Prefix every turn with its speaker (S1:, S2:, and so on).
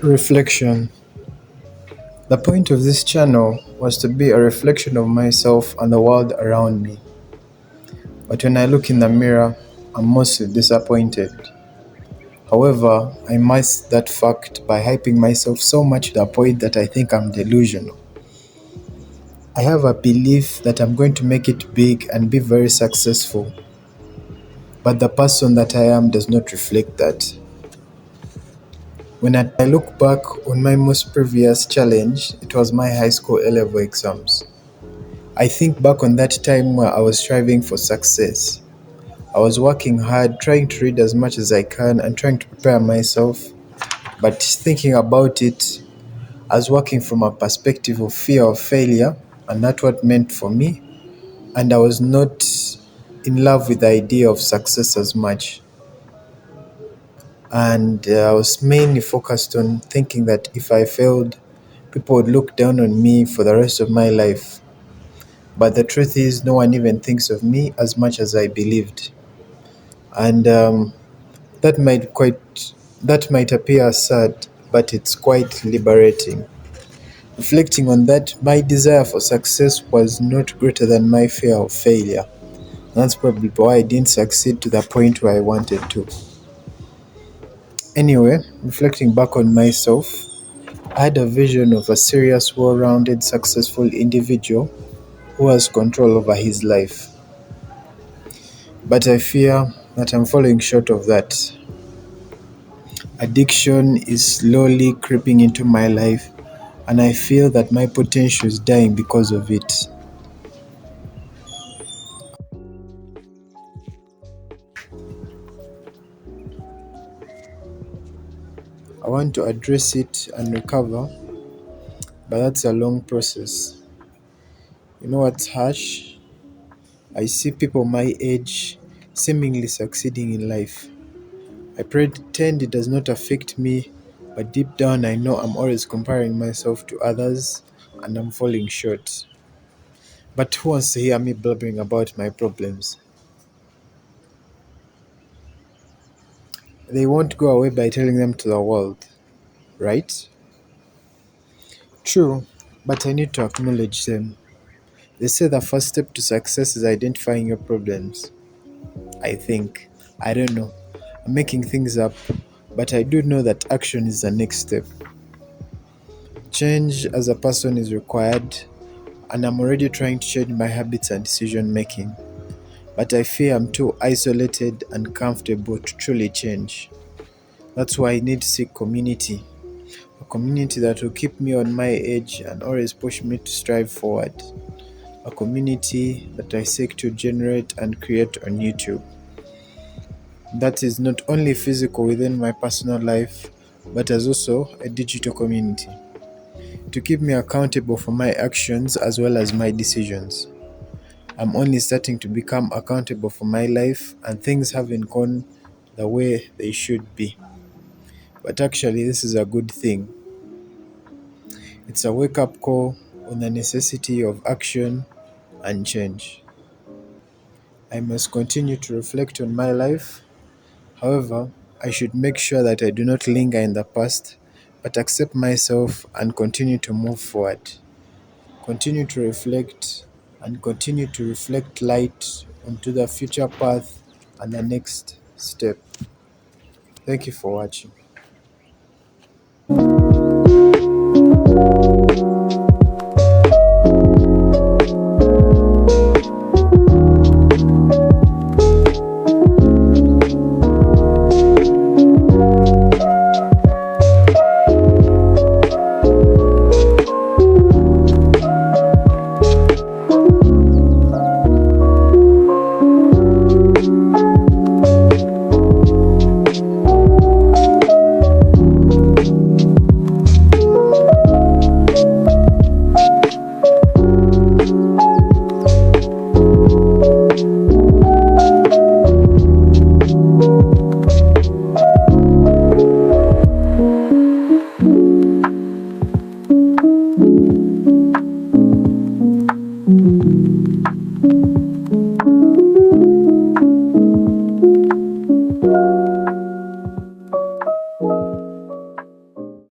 S1: Reflection. The point of this channel was to be a reflection of myself and the world around me. But when I look in the mirror, I'm mostly disappointed. However, I mask that fact by hyping myself so much to the point that I think I'm delusional. I have a belief that I'm going to make it big and be very successful, but the person that I am does not reflect that. When I look back on my most previous challenge, it was my high school A-level exams. I think back on that time where I was striving for success. I was working hard, trying to read as much as I can and trying to prepare myself. But thinking about it, I was working from a perspective of fear of failure, and that's what meant for me. And I was not in love with the idea of success as much. And I was mainly focused on thinking that if I failed, people would look down on me for the rest of my life. But the truth is, no one even thinks of me as much as I believed. And that might quite that might appear sad, but it's quite liberating. Reflecting on that, my desire for success was not greater than my fear of failure. That's probably why I didn't succeed to the point where I wanted to. Anyway, reflecting back on myself, I had a vision of a serious, well rounded, successful individual who has control over his life. But I fear that I'm falling short of that. Addiction is slowly creeping into my life, and I feel that my potential is dying because of it. I want to address it and recover, but that's a long process. You know what's harsh? I see people my age seemingly succeeding in life. I pretend it does not affect me, but deep down I know I'm always comparing myself to others and I'm falling short. But who wants to hear me blabbering about my problems? They won't go away by telling them to the world, right? True, but I need to acknowledge them. They say the first step to success is identifying your problems. I think. I don't know. I'm making things up, but I do know that action is the next step. Change as a person is required, and I'm already trying to change my habits and decision making. But I fear I'm too isolated and comfortable to truly change. That's why I need to seek community. A community that will keep me on my edge and always push me to strive forward. A community that I seek to generate and create on YouTube. That is not only physical within my personal life, but as also a digital community to keep me accountable for my actions as well as my decisions. I'm only starting to become accountable for my life, and things haven't gone the way they should be. But actually, this is a good thing. It's a wake up call on the necessity of action and change. I must continue to reflect on my life. However, I should make sure that I do not linger in the past, but accept myself and continue to move forward. Continue to reflect and continue to reflect light onto the future path and the next step. Thank you for watching.